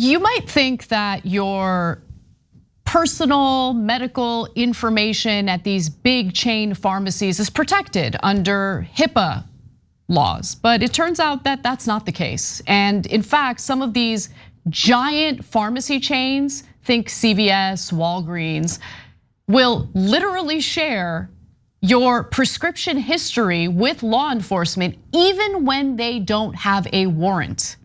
You might think that your personal medical information at these big chain pharmacies is protected under HIPAA laws, but it turns out that that's not the case. And in fact, some of these giant pharmacy chains, think CVS, Walgreens, will literally share your prescription history with law enforcement even when they don't have a warrant.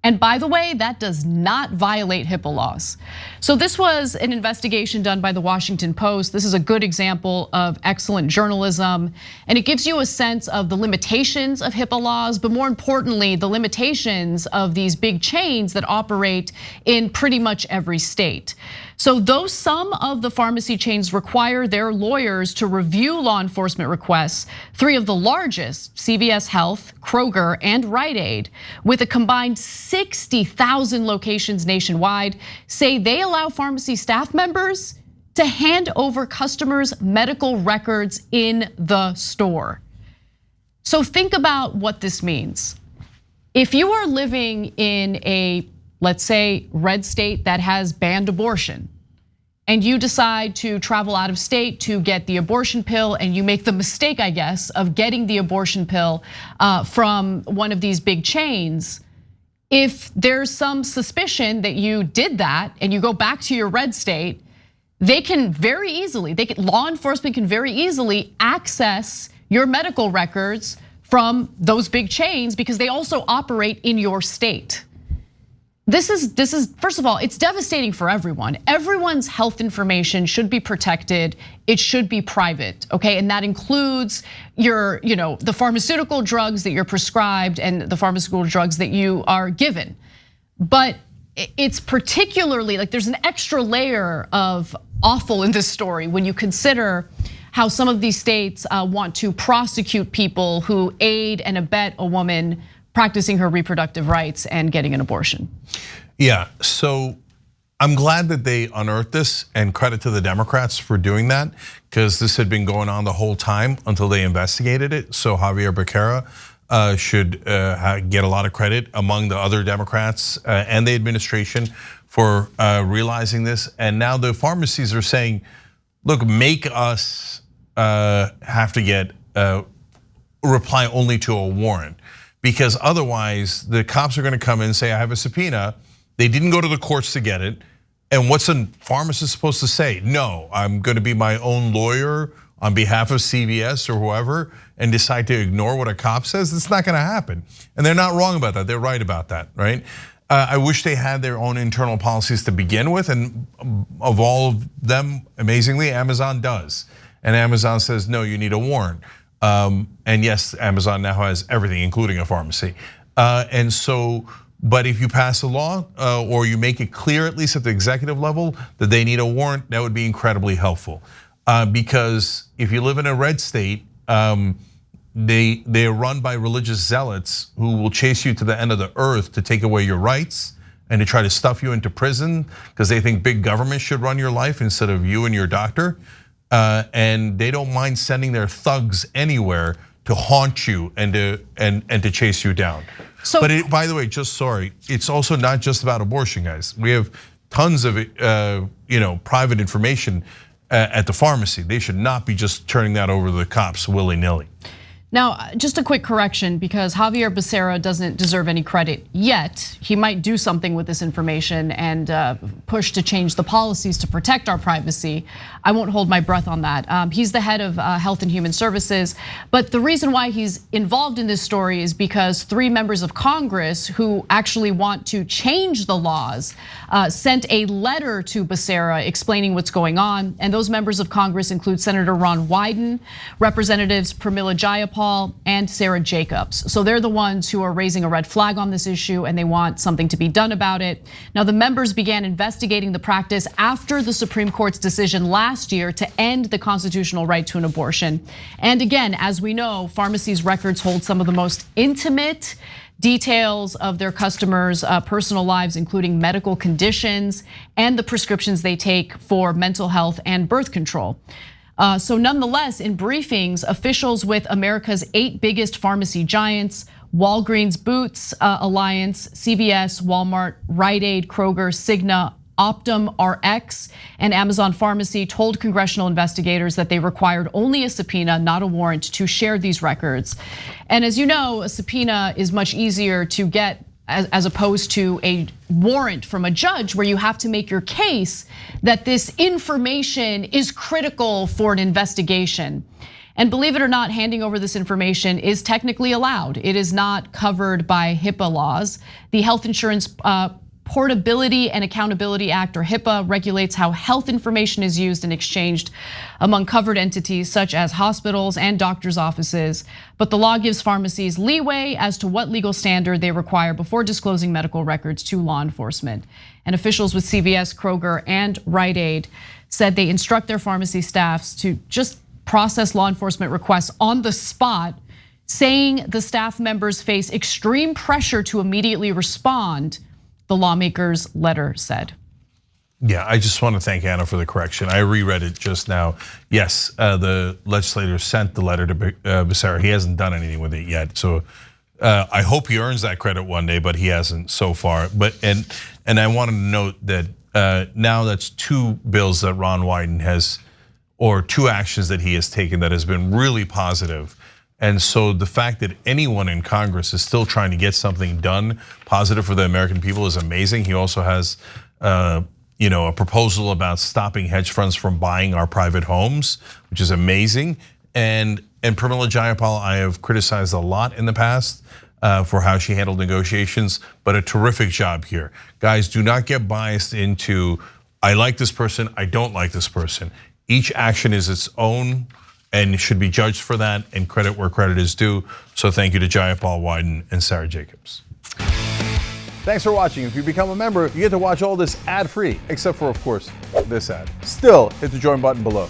And by the way, that does not violate HIPAA laws. So this was an investigation done by the Washington Post. This is a good example of excellent journalism, and it gives you a sense of the limitations of HIPAA laws, but more importantly, the limitations of these big chains that operate in pretty much every state. So though some of the pharmacy chains require their lawyers to review law enforcement requests, 3 of the largest, CVS Health, Kroger, and Rite Aid, with a combined 60,000 locations nationwide, say they allow pharmacy staff members to hand over customers' medical records in the store. So think about what this means. If you are living in a, let's say, red state that has banned abortion, and you decide to travel out of state to get the abortion pill, and you make the mistake, I guess, of getting the abortion pill from one of these big chains, if there's some suspicion that you did that and you go back to your red state, they can very easily, law enforcement can very easily access your medical records from those big chains because they also operate in your state. This is first of all, it's devastating for everyone. Everyone's health information should be protected. It should be private, okay? And that includes your, the pharmaceutical drugs that you're prescribed and the pharmaceutical drugs that you are given. But it's particularly like there's an extra layer of awful in this story when you consider how some of these states want to prosecute people who aid and abet a woman practicing her reproductive rights and getting an abortion. Yeah, so I'm glad that they unearthed this, and credit to the Democrats for doing that, because this had been going on the whole time until they investigated it. So Javier Becerra should get a lot of credit among the other Democrats and the administration for realizing this. And now the pharmacies are saying, look, make us have to get reply only to a warrant. Because otherwise, the cops are gonna come in and say, I have a subpoena. They didn't go to the courts to get it. And what's a pharmacist supposed to say? No, I'm gonna be my own lawyer on behalf of CVS or whoever and decide to ignore what a cop says. It's not gonna happen. And they're not wrong about that, they're right about that, right? I wish they had their own internal policies to begin with, and of all of them, amazingly, Amazon does. And Amazon says, no, you need a warrant. And yes, Amazon now has everything, including a pharmacy. And so, but if you pass a law or you make it clear, at least at the executive level, that they need a warrant, that would be incredibly helpful. Because if you live in a red state, they are run by religious zealots who will chase you to the end of the earth to take away your rights and to try to stuff you into prison because they think big government should run your life instead of you and your doctor. And they don't mind sending their thugs anywhere to haunt you and to chase you down. So, but by the way, it's also not just about abortion, guys. We have tons of private information at the pharmacy. They should not be just turning that over to the cops willy-nilly. Now, just a quick correction, because Javier Becerra doesn't deserve any credit yet. He might do something with this information and push to change the policies to protect our privacy. I won't hold my breath on that. He's the head of Health and Human Services, but the reason why he's involved in this story is because 3 members of Congress who actually want to change the laws sent a letter to Becerra explaining what's going on. And those members of Congress include Senator Ron Wyden, Representatives Pramila Jayapal, and Sarah Jacobs. So they're the ones who are raising a red flag on this issue and they want something to be done about it. Now the members began investigating the practice after the Supreme Court's decision last year to end the constitutional right to an abortion. And again, as we know, pharmacies' records hold some of the most intimate details of their customers' personal lives, including medical conditions and the prescriptions they take for mental health and birth control. So nonetheless, in briefings, officials with America's 8 biggest pharmacy giants, Walgreens Boots Alliance, CVS, Walmart, Rite Aid, Kroger, Cigna, Optum Rx, and Amazon Pharmacy told congressional investigators that they required only a subpoena, not a warrant, to share these records. And as you know, a subpoena is much easier to get as opposed to a warrant from a judge, where you have to make your case that this information is critical for an investigation. And believe it or not, handing over this information is technically allowed. It is not covered by HIPAA laws. The Health Insurance Portability and Accountability Act, or HIPAA, regulates how health information is used and exchanged among covered entities such as hospitals and doctors' offices. But the law gives pharmacies leeway as to what legal standard they require before disclosing medical records to law enforcement. And officials with CVS, Kroger, and Rite Aid said they instruct their pharmacy staffs to just process law enforcement requests on the spot, saying the staff members face extreme pressure to immediately respond, the lawmakers' letter said. Yeah, I just want to thank Anna for the correction. I reread it just now. Yes, the legislator sent the letter to Becerra. He hasn't done anything with it yet. So I hope he earns that credit one day, but he hasn't so far. But and I want to note that now that's 2 bills that Ron Wyden has, or 2 actions that he has taken that has been really positive. And so the fact that anyone in Congress is still trying to get something done positive for the American people is amazing. He also has a proposal about stopping hedge funds from buying our private homes, which is amazing. And Pramila Jayapal, I have criticized a lot in the past for how she handled negotiations, but a terrific job here. Guys, do not get biased into, I like this person, I don't like this person. Each action is its own and should be judged for that, and credit where credit is due. So thank you to Jayapal, Wyden, and Sarah Jacobs. Thanks for watching. If you become a member, you get to watch all this ad-free, except for, of course, this ad. Still, hit the join button below.